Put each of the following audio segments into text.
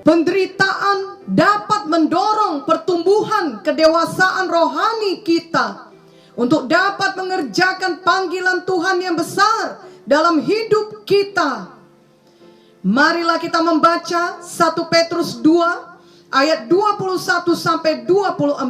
Penderitaan dapat mendorong pertumbuhan kedewasaan rohani kita untuk dapat mengerjakan panggilan Tuhan yang besar dalam hidup kita. Marilah kita membaca 1 Petrus 2 ayat 21 sampai 24.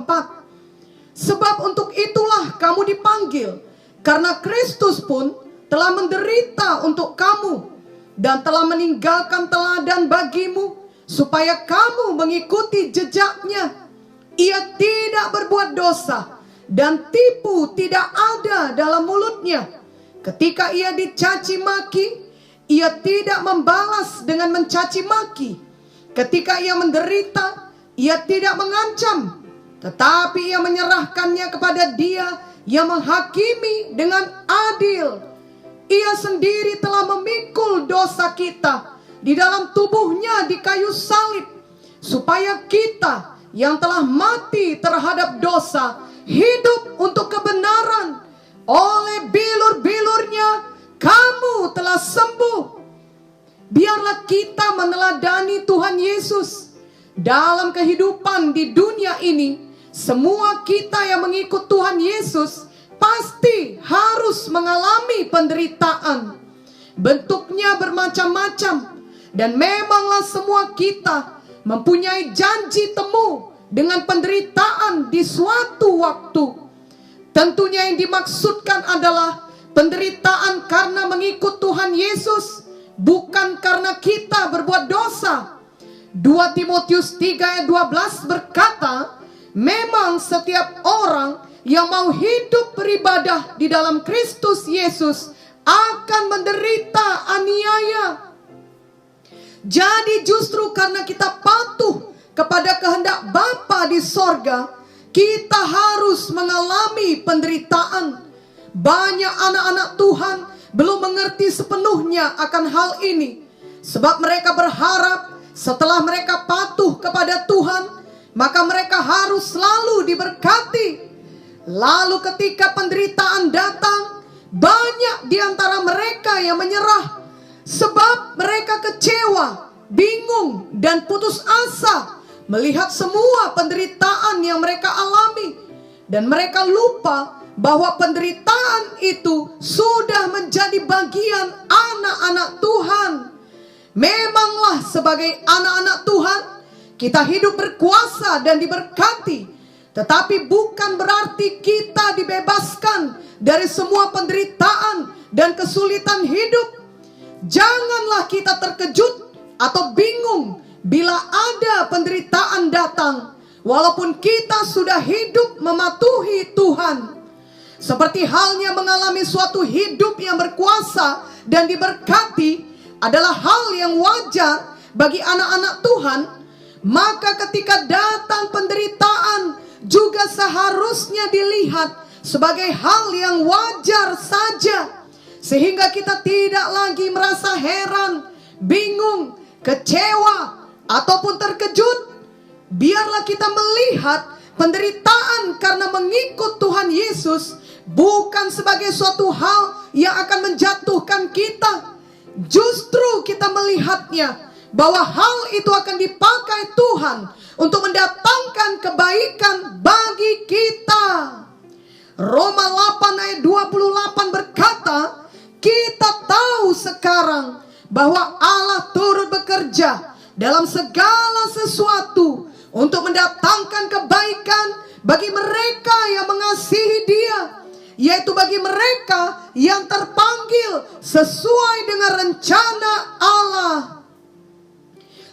Sebab untuk itulah kamu dipanggil, karena Kristus pun telah menderita untuk kamu dan telah meninggalkan teladan bagimu, supaya kamu mengikuti jejaknya. Ia tidak berbuat dosa, dan tipu tidak ada dalam mulutnya. Ketika ia dicaci maki, ia tidak membalas dengan mencaci maki. Ketika ia menderita, ia tidak mengancam, tetapi ia menyerahkannya kepada Dia yang menghakimi dengan adil. Ia sendiri telah memikul dosa kita di dalam tubuhnya di kayu salib, supaya kita yang telah mati terhadap dosa hidup untuk kebenaran. Oleh bilur-bilurnya kamu telah sembuh. Biarlah kita meneladani Tuhan Yesus dalam kehidupan di dunia ini. Semua kita yang mengikut Tuhan Yesus pasti harus mengalami penderitaan. Bentuknya bermacam-macam. Dan memanglah semua kita mempunyai janji temu dengan penderitaan di suatu waktu. Tentunya yang dimaksudkan adalah penderitaan karena mengikut Tuhan Yesus, bukan karena kita berbuat dosa. 2 Timotius 3 ayat 12 berkata, memang setiap orang yang mau hidup beribadah di dalam Kristus Yesus akan menderita aniaya. Jadi justru karena kita patuh kepada kehendak Bapa di sorga, kita harus mengalami penderitaan. Banyak anak-anak Tuhan belum mengerti sepenuhnya akan hal ini. Sebab mereka berharap setelah mereka patuh kepada Tuhan, maka mereka harus selalu diberkati. Lalu ketika penderitaan datang, banyak di antara mereka yang menyerah. Sebab mereka kecewa, bingung, dan putus asa melihat semua penderitaan yang mereka alami. Dan mereka lupa bahwa penderitaan itu sudah menjadi bagian anak-anak Tuhan. Memanglah sebagai anak-anak Tuhan, kita hidup berkuasa dan diberkati. Tetapi bukan berarti kita dibebaskan dari semua penderitaan dan kesulitan hidup. Janganlah kita terkejut atau bingung bila ada penderitaan datang, walaupun kita sudah hidup mematuhi Tuhan. Seperti halnya mengalami suatu hidup yang berkuasa dan diberkati adalah hal yang wajar bagi anak-anak Tuhan, maka ketika datang penderitaan juga seharusnya dilihat sebagai hal yang wajar saja. Sehingga kita tidak lagi merasa heran, bingung, kecewa, ataupun terkejut. Biarlah kita melihat penderitaan karena mengikut Tuhan Yesus bukan sebagai suatu hal yang akan menjatuhkan kita. Justru kita melihatnya bahwa hal itu akan dipakai Tuhan untuk mendatangkan kebaikan bagi kita. Roma 8 ayat 28 berkata, kita tahu sekarang bahwa Allah turut bekerja dalam segala sesuatu untuk mendatangkan kebaikan bagi mereka yang mengasihi Dia, yaitu bagi mereka yang terpanggil sesuai dengan rencana Allah.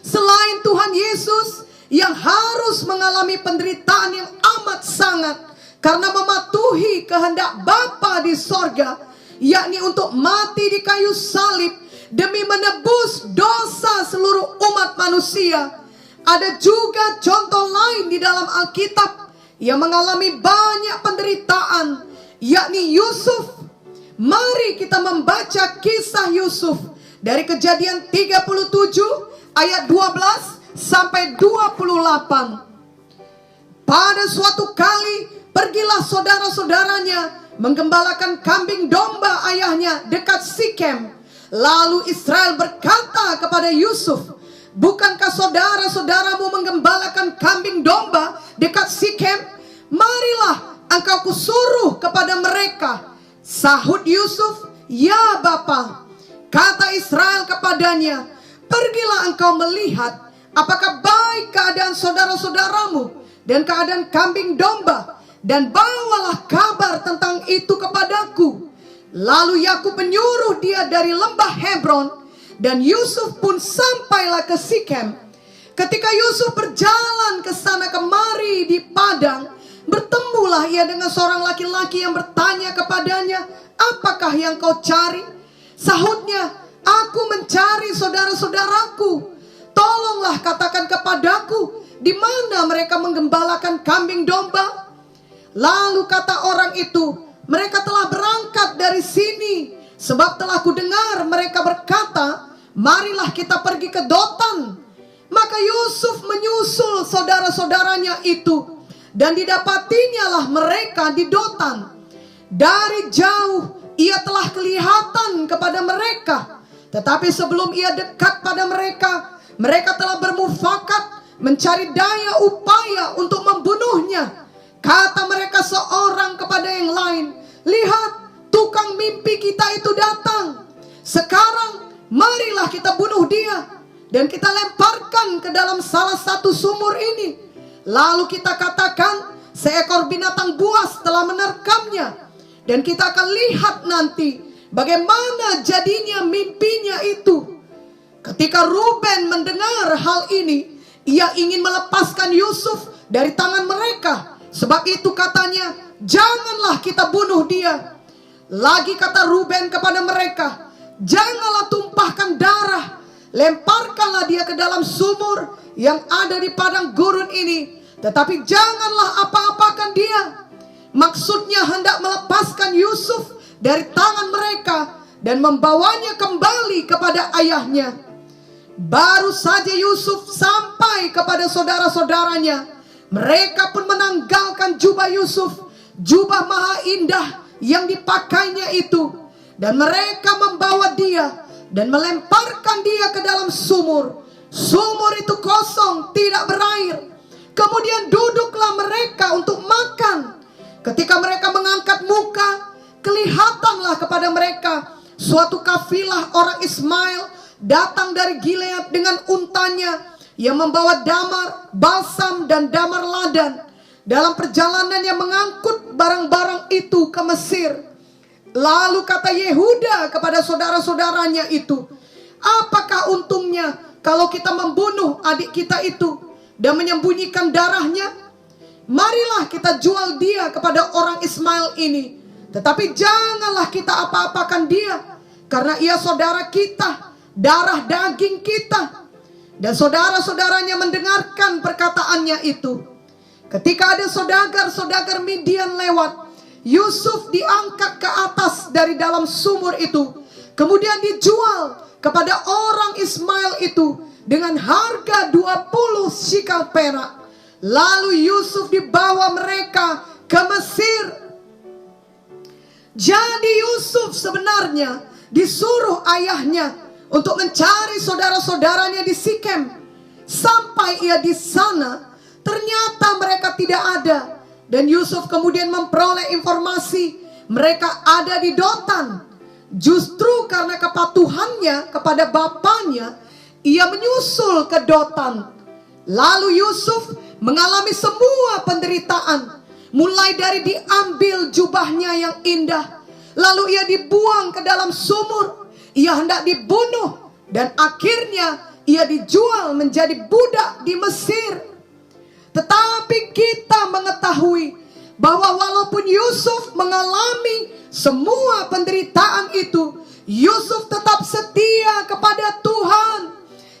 Selain Tuhan Yesus yang harus mengalami penderitaan yang amat sangat karena mematuhi kehendak Bapa di sorga, yakni untuk mati di kayu salib demi menebus dosa seluruh umat manusia. Ada juga contoh lain di dalam Alkitab yang mengalami banyak penderitaan, yakni Yusuf. Mari kita membaca kisah Yusuf dari Kejadian 37 ayat 12 sampai 28. Pada suatu kali pergilah saudara-saudaranya menggembalakan kambing domba ayahnya dekat Sikem. Lalu Israel berkata kepada Yusuf, Bukankah saudara-saudaramu menggembalakan kambing domba dekat Sikem? Marilah engkau kusuruh kepada mereka. Sahut Yusuf, ya Bapa. Kata Israel kepadanya, pergilah engkau melihat apakah baik keadaan saudara-saudaramu dan keadaan kambing domba, dan bawalah kabar tentang itu kepadaku. Lalu Yakub menyuruh dia dari lembah Hebron, dan Yusuf pun sampailah ke Sikem. Ketika Yusuf berjalan ke sana kemari di padang, bertemulah ia dengan seorang laki-laki yang bertanya kepadanya, apakah yang kau cari? Sahutnya, aku mencari saudara-saudaraku. Tolonglah katakan kepadaku, di mana mereka menggembalakan kambing domba? Lalu kata orang itu, mereka telah berangkat dari sini, sebab telah kudengar mereka berkata, marilah kita pergi ke Dotan. Maka Yusuf menyusul saudara-saudaranya itu, dan didapatinya lah mereka di Dotan. Dari jauh ia telah kelihatan kepada mereka, tetapi sebelum ia dekat pada mereka, mereka telah bermufakat mencari daya upaya untuk membunuhnya. Kata mereka seorang kepada yang lain, lihat, tukang mimpi kita itu datang. Sekarang marilah kita bunuh dia, dan kita lemparkan ke dalam salah satu sumur ini. Lalu kita katakan, seekor binatang buas telah menerkamnya, dan kita akan lihat nanti bagaimana jadinya mimpinya itu. Ketika Ruben mendengar hal ini, ia ingin melepaskan Yusuf dari tangan mereka. Sebab itu katanya, janganlah kita bunuh dia. Lagi kata Ruben kepada mereka, janganlah tumpahkan darah, lemparkanlah dia ke dalam sumur yang ada di padang gurun ini, tetapi janganlah apa-apakan dia. Maksudnya hendak melepaskan Yusuf dari tangan mereka dan membawanya kembali kepada ayahnya. Baru saja Yusuf sampai kepada saudara-saudaranya, mereka pun menanggalkan jubah Yusuf, jubah maha indah yang dipakainya itu, dan mereka membawa dia dan melemparkan dia ke dalam sumur. Sumur itu kosong, tidak berair. Kemudian duduklah mereka untuk makan. Ketika mereka mengangkat muka, kelihatanlah kepada mereka suatu kafilah orang Ismail datang dari Gilead dengan untanya, yang membawa damar, balsam, dan damar ladan. Dalam perjalanan yang mengangkut barang-barang itu ke Mesir. Lalu kata Yehuda kepada saudara-saudaranya itu, apakah untungnya kalau kita membunuh adik kita itu dan menyembunyikan darahnya? Marilah kita jual dia kepada orang Ismail ini, tetapi janganlah kita apa-apakan dia, karena ia saudara kita, darah daging kita. Dan saudara-saudaranya mendengarkan perkataannya itu. Ketika ada saudagar-saudagar Midian lewat, Yusuf diangkat ke atas dari dalam sumur itu, kemudian dijual kepada orang Ismail itu dengan harga 20 shikal perak. Lalu Yusuf dibawa mereka ke Mesir. Jadi Yusuf sebenarnya disuruh ayahnya untuk mencari saudara-saudaranya di Sikem. Sampai ia di sana, ternyata mereka tidak ada. Dan Yusuf kemudian memperoleh informasi mereka ada di Dotan. Justru karena kepatuhannya kepada bapaknya, ia menyusul ke Dotan. Lalu Yusuf mengalami semua penderitaan, mulai dari diambil jubahnya yang indah, lalu ia dibuang ke dalam sumur. Ia hendak dibunuh, dan akhirnya ia dijual menjadi budak di Mesir. Tetapi kita mengetahui bahwa walaupun Yusuf mengalami semua penderitaan itu, Yusuf tetap setia kepada Tuhan.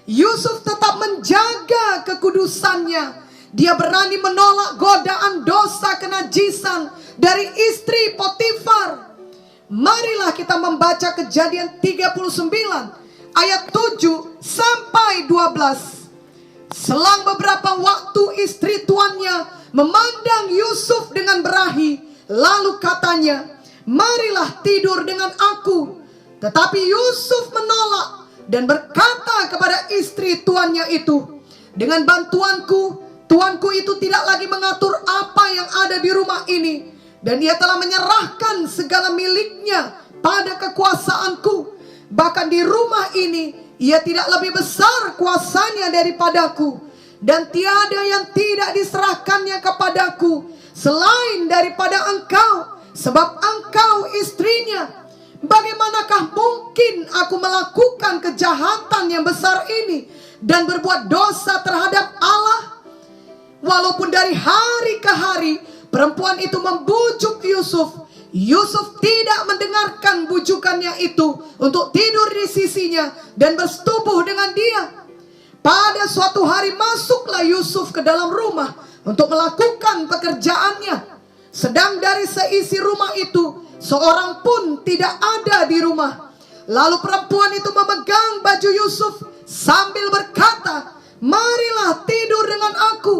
Yusuf tetap menjaga kekudusannya. Dia berani menolak godaan dosa kenajisan dari istri Potifar. Marilah kita membaca Kejadian 39 ayat 7 sampai 12. Selang beberapa waktu istri tuannya memandang Yusuf dengan berahi, lalu katanya, marilah tidur dengan aku. Tetapi Yusuf menolak, dan berkata kepada istri tuannya itu, dengan bantuanku, tuanku itu tidak lagi mengatur apa yang ada di rumah ini, dan ia telah menyerahkan segala miliknya pada kekuasaanku. Bahkan di rumah ini ia tidak lebih besar kuasanya daripadaku, dan tiada yang tidak diserahkannya kepadaku selain daripada engkau, sebab engkau istrinya. Bagaimanakah mungkin aku melakukan kejahatan yang besar ini dan berbuat dosa terhadap Allah? Walaupun dari hari ke hari perempuan itu membujuk Yusuf, Yusuf tidak mendengarkan bujukannya itu untuk tidur di sisinya dan bersetubuh dengan dia. Pada suatu hari masuklah Yusuf ke dalam rumah untuk melakukan pekerjaannya. Sedang dari seisi rumah itu seorang pun tidak ada di rumah. Lalu perempuan itu memegang baju Yusuf sambil berkata, marilah tidur dengan aku.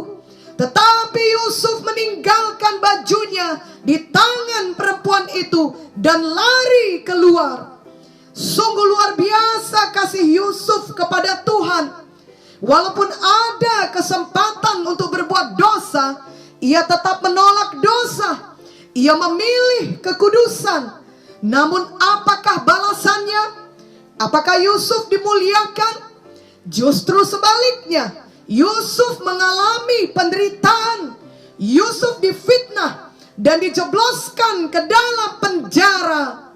Tetapi Yusuf meninggalkan bajunya di tangan perempuan itu dan lari keluar. Sungguh luar biasa kasih Yusuf kepada Tuhan. Walaupun ada kesempatan untuk berbuat dosa, ia tetap menolak dosa. Ia memilih kekudusan. Namun apakah balasannya? Apakah Yusuf dimuliakan? Justru sebaliknya, Yusuf mengalami penderitaan. Yusuf difitnah dan dijebloskan ke dalam penjara.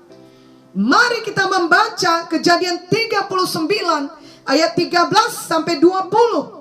Mari kita membaca Kejadian 39 ayat 13 sampai 20.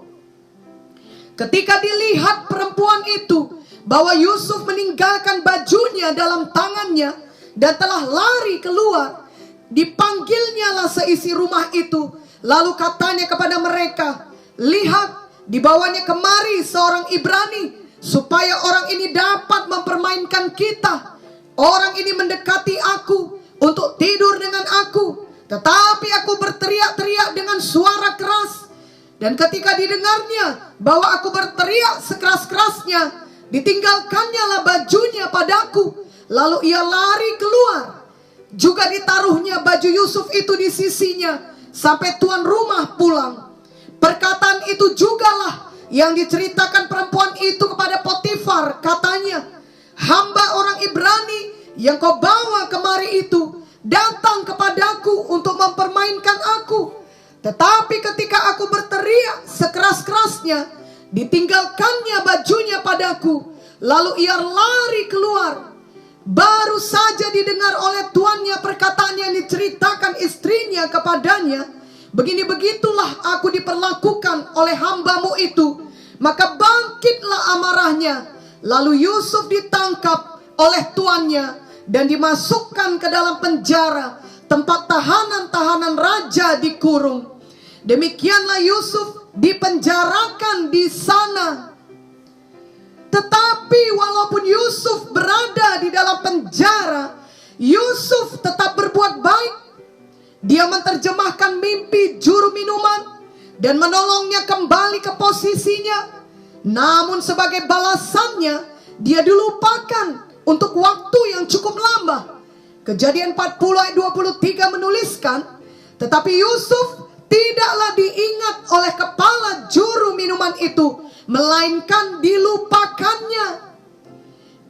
Ketika dilihat perempuan itu bahwa Yusuf meninggalkan bajunya dalam tangannya dan telah lari keluar, dipanggilnyalah seisi rumah itu. Lalu katanya kepada mereka, lihat, dibawanya kemari seorang Ibrani, supaya orang ini dapat mempermainkan kita. Orang ini mendekati aku untuk tidur dengan aku, tetapi aku berteriak-teriak dengan suara keras. Dan ketika didengarnya bahwa aku berteriak sekeras-kerasnya, ditinggalkannya lah bajunya padaku. Lalu ia lari keluar. Juga ditaruhnya baju Yusuf itu di sisinya sampai tuan rumah pulang. Perkataan itu jugalah yang diceritakan perempuan itu kepada Potifar. Katanya, hamba orang Ibrani yang kau bawa kemari itu datang kepadaku untuk mempermainkan aku. Tetapi ketika aku berteriak sekeras-kerasnya, ditinggalkannya bajunya padaku. Lalu ia lari keluar. Baru saja didengar oleh tuannya perkataan yang diceritakan istrinya kepadanya, begini-begitulah aku diperlakukan oleh hambamu itu. Maka bangkitlah amarahnya. Lalu Yusuf ditangkap oleh tuannya dan dimasukkan ke dalam penjara, tempat tahanan-tahanan raja dikurung. Demikianlah Yusuf dipenjarakan di sana. Tetapi walaupun Yusuf berada di dalam penjara, Yusuf tetap berbuat baik. Dia menerjemahkan mimpi juru minuman dan menolongnya kembali ke posisinya. Namun sebagai balasannya, dia dilupakan untuk waktu yang cukup lama. Kejadian 40 ayat 23 menuliskan, tetapi Yusuf tidaklah diingat oleh kepala juru minuman itu, melainkan dilupakannya.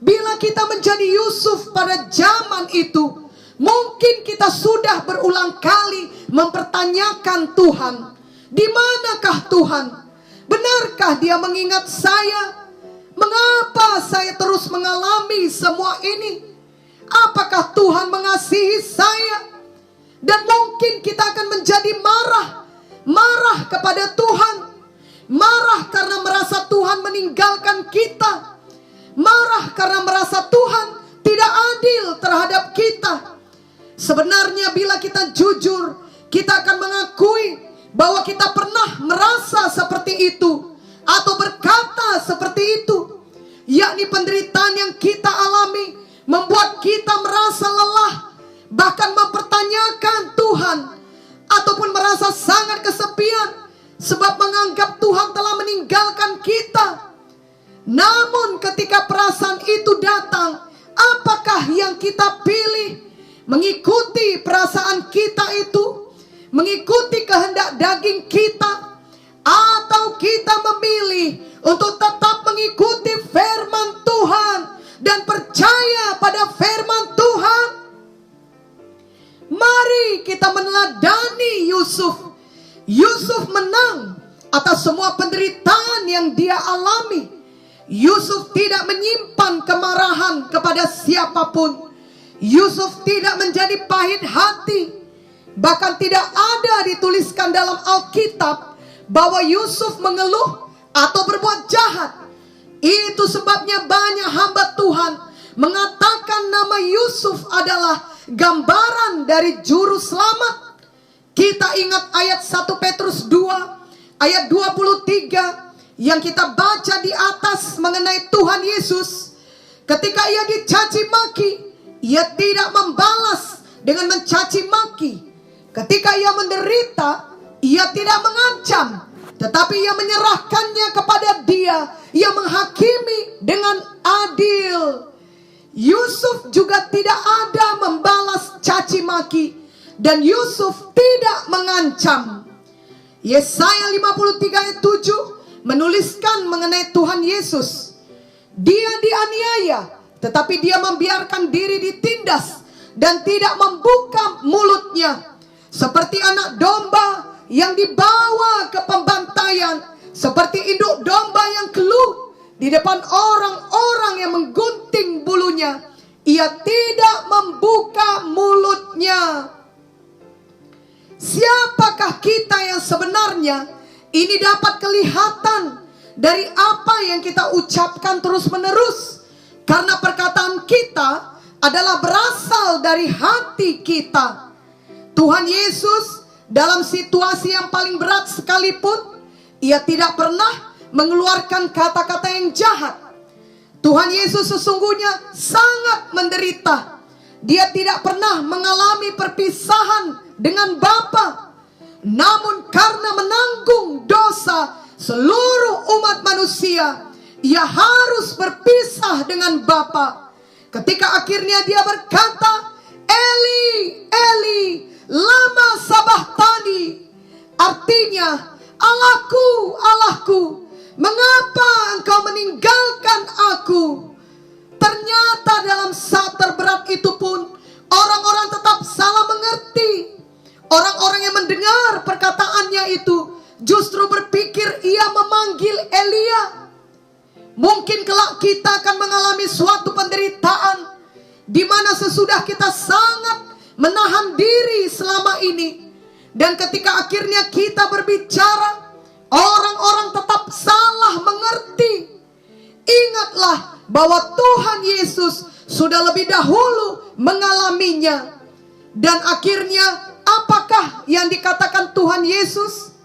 Bila kita menjadi Yusuf pada zaman itu, mungkin kita sudah berulang kali mempertanyakan Tuhan. Di manakah Tuhan? Benarkah Dia mengingat saya? Mengapa saya terus mengalami semua ini? Apakah Tuhan mengasihi saya? Dan mungkin kita akan menjadi marah kepada Tuhan. Marah karena merasa Tuhan meninggalkan kita. Marah karena merasa Tuhan tidak adil terhadap kita. Sebenarnya bila kita jujur, kita akan mengakui bahwa kita pernah merasa seperti itu atau berkata seperti itu. Yakni penderitaan yang kita alami membuat kita merasa lelah, bahkan mempertanyakan Tuhan, ataupun merasa sangat kesepian sebab menganggap Tuhan telah meninggalkan kita. Namun ketika perasaan itu datang, apakah yang kita pilih? Mengikuti perasaan kita itu, mengikuti kehendak daging kita, atau kita memilih untuk tetap mengikuti firman Tuhan dan percaya pada firman Tuhan. Mari kita meneladani Yusuf. Yusuf menang atas semua penderitaan yang dia alami. Yusuf tidak menyimpan kemarahan kepada siapapun. Yusuf tidak menjadi pahit hati. Bahkan tidak ada dituliskan dalam Alkitab bahwa Yusuf mengeluh atau berbuat jahat. Itu sebabnya banyak hamba Tuhan mengatakan nama Yusuf adalah gambaran dari juru selamat. Kita ingat ayat 1 Petrus 2 ayat 23 yang kita baca di atas mengenai Tuhan Yesus. Ketika ia dicaci maki, ia tidak membalas dengan mencaci maki. Ketika ia menderita, ia tidak mengancam, tetapi ia menyerahkannya kepada Dia yang menghakimi dengan adil. Yusuf juga tidak ada membalas caci maki, dan Yusuf tidak mengancam. Yesaya 53 ayat 7 menuliskan mengenai Tuhan Yesus. Dia dianiaya, tetapi dia membiarkan diri ditindas dan tidak membuka mulutnya. Seperti anak domba yang dibawa ke pembantaian, seperti induk domba yang keluh di depan orang-orang yang menggunting bulunya, ia tidak membuka mulutnya. Siapakah kita yang sebenarnya? Ini dapat kelihatan dari apa yang kita ucapkan terus-menerus, karena perkataan kita adalah berasal dari hati kita. Tuhan Yesus dalam situasi yang paling berat sekalipun, ia tidak pernah mengeluarkan kata-kata yang jahat. Tuhan Yesus sesungguhnya sangat menderita. Dia tidak pernah mengalami perpisahan dengan Bapa. Namun karena menanggung dosa seluruh umat manusia, ia harus berpisah dengan Bapa. Ketika akhirnya dia berkata, Eli, Eli, lama sabachthani. Artinya, Allahku, Allahku, mengapa engkau meninggalkan aku? Ternyata dalam saat terberat itu pun, orang-orang tetap salah mengerti. Orang-orang yang mendengar perkataannya itu justru berpikir ia memanggil Elia. Mungkin kelak kita akan mengalami suatu penderitaan di mana sesudah kita sangat menahan diri selama ini, dan ketika akhirnya kita berbicara, orang-orang tetap salah mengerti. Ingatlah bahwa Tuhan Yesus sudah lebih dahulu mengalaminya. Dan akhirnya apakah yang dikatakan Tuhan Yesus?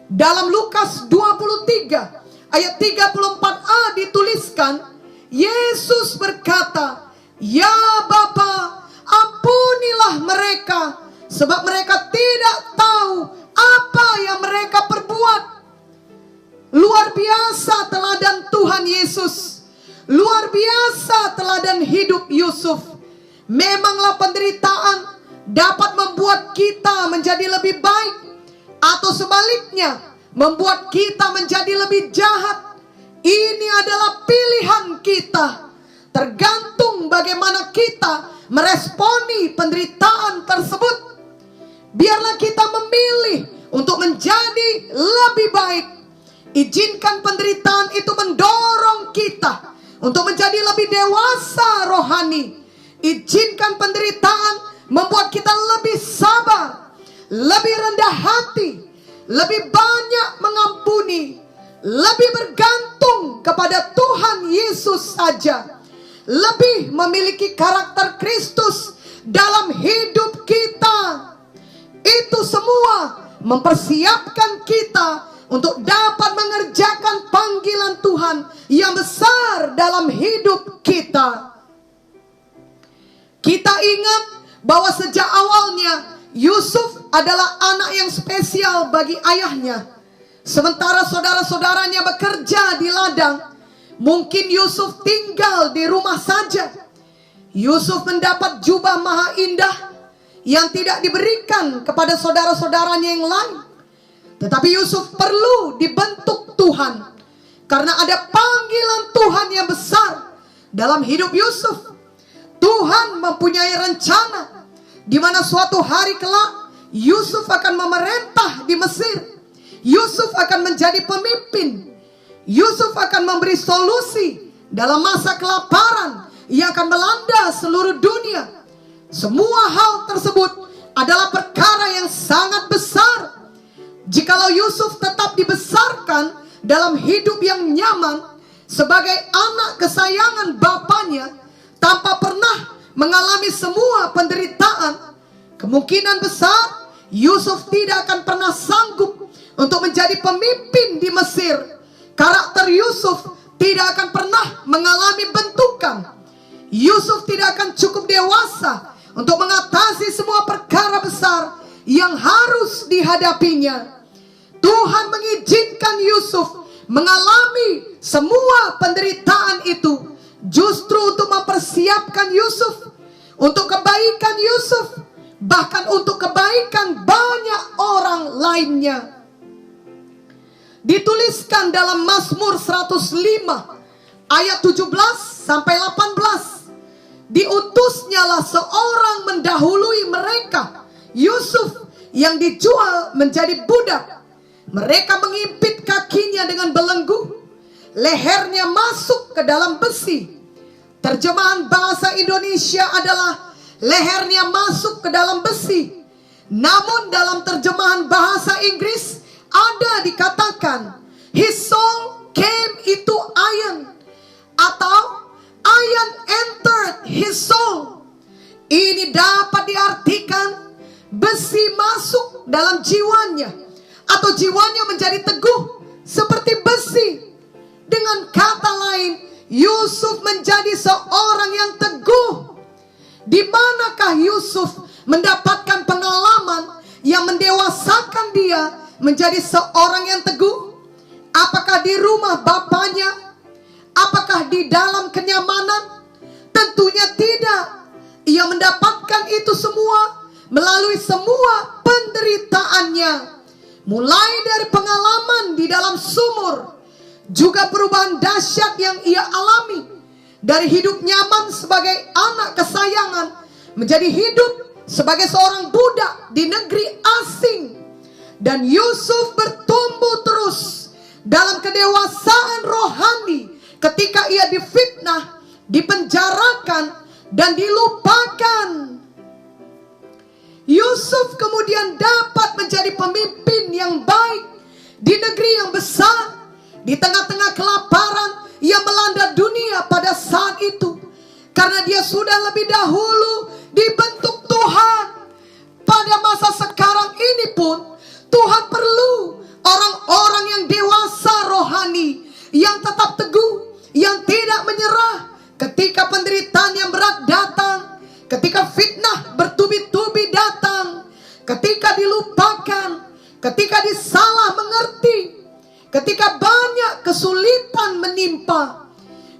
Dalam Lukas 23 ayat 34a dituliskan, Yesus berkata, Ya Bapa, ampunilah mereka, sebab mereka tidak tahu apa yang mereka perbuat. Luar biasa teladan Tuhan Yesus. Luar biasa teladan hidup Yusuf. Memanglah penderitaan dapat membuat kita menjadi lebih baik, atau sebaliknya membuat kita menjadi lebih jahat. Ini adalah pilihan kita. Tergantung bagaimana kita meresponi penderitaan tersebut. Biarlah kita memilih untuk menjadi lebih baik. Izinkan penderitaan itu mendorong kita untuk menjadi lebih dewasa rohani. Izinkan penderitaan membuat kita lebih sabar, lebih rendah hati, lebih banyak mengampuni, lebih bergantung kepada Tuhan Yesus saja, lebih memiliki karakter Kristus dalam hidup kita. Itu semua mempersiapkan kita untuk dapat mengerjakan panggilan Tuhan yang besar dalam hidup kita. Kita ingat bahwa sejak awalnya Yusuf adalah anak yang spesial bagi ayahnya. Sementara saudara-saudaranya bekerja di ladang, mungkin Yusuf tinggal di rumah saja. Yusuf mendapat jubah maha indah yang tidak diberikan kepada saudara-saudaranya yang lain. Tetapi Yusuf perlu dibentuk Tuhan, karena ada panggilan Tuhan yang besar dalam hidup Yusuf. Tuhan mempunyai rencana di mana suatu hari kelak Yusuf akan memerintah di Mesir. Yusuf akan menjadi pemimpin. Yusuf akan memberi solusi dalam masa kelaparan yang akan melanda seluruh dunia. Semua hal tersebut adalah perkara yang sangat besar. Jikalau Yusuf tetap dibesarkan dalam hidup yang nyaman sebagai anak kesayangan bapaknya, tanpa pernah mengalami semua penderitaan, kemungkinan besar Yusuf tidak akan pernah sanggup untuk menjadi pemimpin di Mesir. Karakter Yusuf tidak akan pernah mengalami bentukan. Yusuf tidak akan cukup dewasa untuk mengatasi semua perkara besar yang harus dihadapinya. Tuhan mengizinkan Yusuf mengalami semua penderitaan itu justru untuk mempersiapkan Yusuf, untuk kebaikan Yusuf, bahkan untuk kebaikan banyak orang lainnya. Dituliskan dalam Mazmur 105 ayat 17 sampai 18. Diutusnyalah seorang mendahului mereka, Yusuf yang dijual menjadi budak. Mereka mengimpit kakinya dengan belenggu, lehernya masuk ke dalam besi. Terjemahan bahasa Indonesia adalah lehernya masuk ke dalam besi. Namun dalam terjemahan bahasa Inggris ada dikatakan his soul came into iron, atau iron entered his soul. Ini dapat diartikan besi masuk dalam jiwanya, atau jiwanya menjadi teguh seperti besi. Dengan kata lain, Yusuf menjadi seorang yang teguh. Di manakah Yusuf mendapatkan pengalaman yang mendewasakan dia menjadi seorang yang teguh? Apakah di rumah bapaknya? Apakah di dalam kenyamanan? Tentunya tidak. Ia mendapatkan itu semua melalui semua penderitaannya. Mulai dari pengalaman di dalam sumur, juga perubahan dahsyat yang ia alami. Dari hidup nyaman sebagai anak kesayangan menjadi hidup sebagai seorang budak di negeri asing. Dan Yusuf bertumbuh terus dalam kedewasaan rohani ketika ia difitnah, dipenjarakan, dan dilupakan. Yusuf kemudian dapat menjadi pemimpin yang baik di negeri yang besar, di tengah-tengah kelaparan yang melanda dunia pada saat itu. Karena dia sudah lebih dahulu dibentuk Tuhan. Pada masa sekarang ini pun Tuhan perlu orang-orang yang dewasa rohani, yang tetap teguh, yang tidak menyerah ketika penderitaan yang berat datang, ketika fitnah bertubi-tubi datang, ketika dilupakan, ketika disalah mengerti, ketika banyak kesulitan menimpa.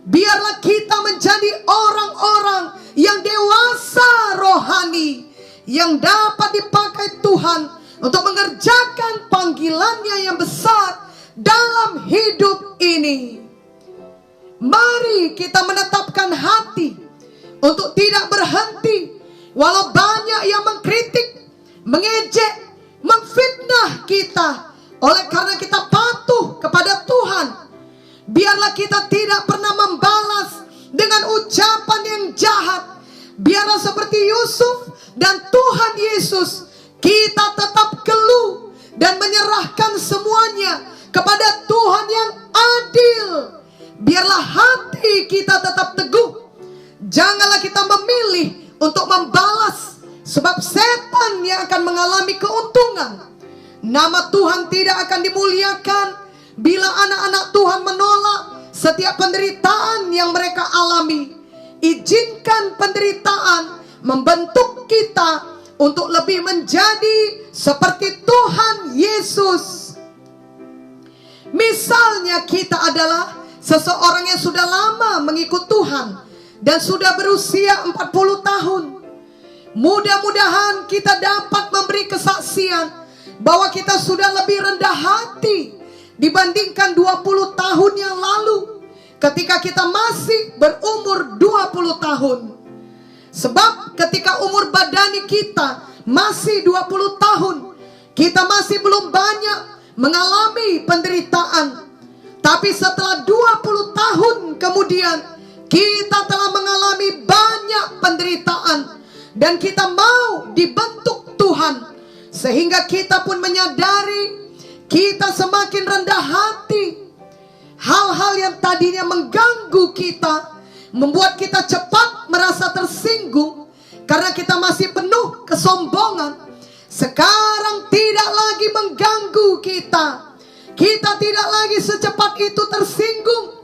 Biarlah kita menjadi orang-orang yang dewasa rohani, yang dapat dipakai Tuhan untuk mengerjakan panggilannya yang besar dalam hidup ini. Mari kita menetapkan hati untuk tidak berhenti, walau banyak yang mengkritik, mengejek, memfitnah kita. Oleh karena kita patuh kepada Tuhan, biarlah kita tidak pernah membalas dengan ucapan yang jahat. Biarlah seperti Yusuf dan Tuhan Yesus, kita tetap geluh dan menyerahkan semuanya kepada Tuhan yang adil. Biarlah hati kita tetap teguh. Janganlah kita memilih untuk membalas, sebab setan yang akan mengalami keuntungan. Nama Tuhan tidak akan dimuliakan bila anak-anak Tuhan menolak setiap penderitaan yang mereka alami. Izinkan penderitaan membentuk kita untuk lebih menjadi seperti Tuhan Yesus. Misalnya kita adalah seseorang yang sudah lama mengikut Tuhan dan sudah berusia 40 tahun. Mudah-mudahan kita dapat memberi kesaksian bahwa kita sudah lebih rendah hati dibandingkan 20 tahun yang lalu ketika kita masih berumur 20 tahun. Sebab ketika umur badani kita masih 20 tahun, kita masih belum banyak mengalami penderitaan. Tapi setelah 20 tahun kemudian, kita telah mengalami banyak penderitaan. Dan kita mau dibentuk Tuhan, sehingga kita pun menyadari kita semakin rendah hati. Hal-hal yang tadinya mengganggu kita, membuat kita cepat merasa tersinggung karena kita masih penuh kesombongan, sekarang tidak lagi mengganggu kita. Kita tidak lagi secepat itu tersinggung.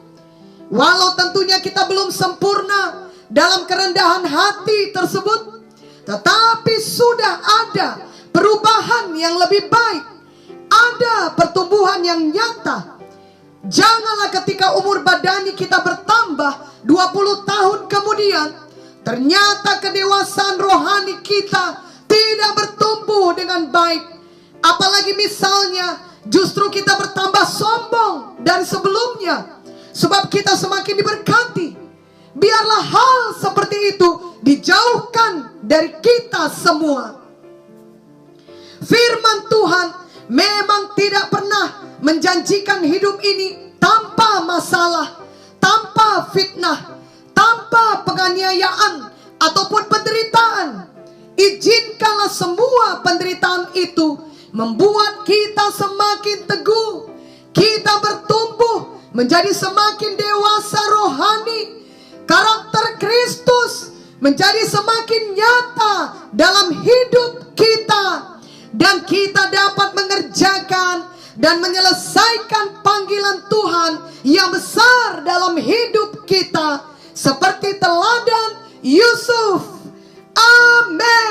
Walau tentunya kita belum sempurna dalam kerendahan hati tersebut, tetapi sudah ada perubahan yang lebih baik. Ada pertumbuhan yang nyata. Janganlah ketika umur badani kita bertambah 20 tahun kemudian, ternyata kedewasaan rohani kita tidak bertumbuh dengan baik. Apalagi misalnya justru kita bertambah sombong dari sebelumnya, sebab kita semakin diberkati. Biarlah hal seperti itu dijauhkan dari kita semua. Firman Tuhan memang tidak pernah menjanjikan hidup ini tanpa masalah, tanpa fitnah, tanpa penganiayaan ataupun penderitaan. Izinkanlah semua penderitaan itu membuat kita semakin teguh. Kita bertumbuh menjadi semakin dewasa rohani. Karakter Kristus menjadi semakin nyata dalam hidup kita. Dan kita dapat mengerjakan dan menyelesaikan panggilan Tuhan yang besar dalam hidup kita, seperti teladan Yusuf. Amin.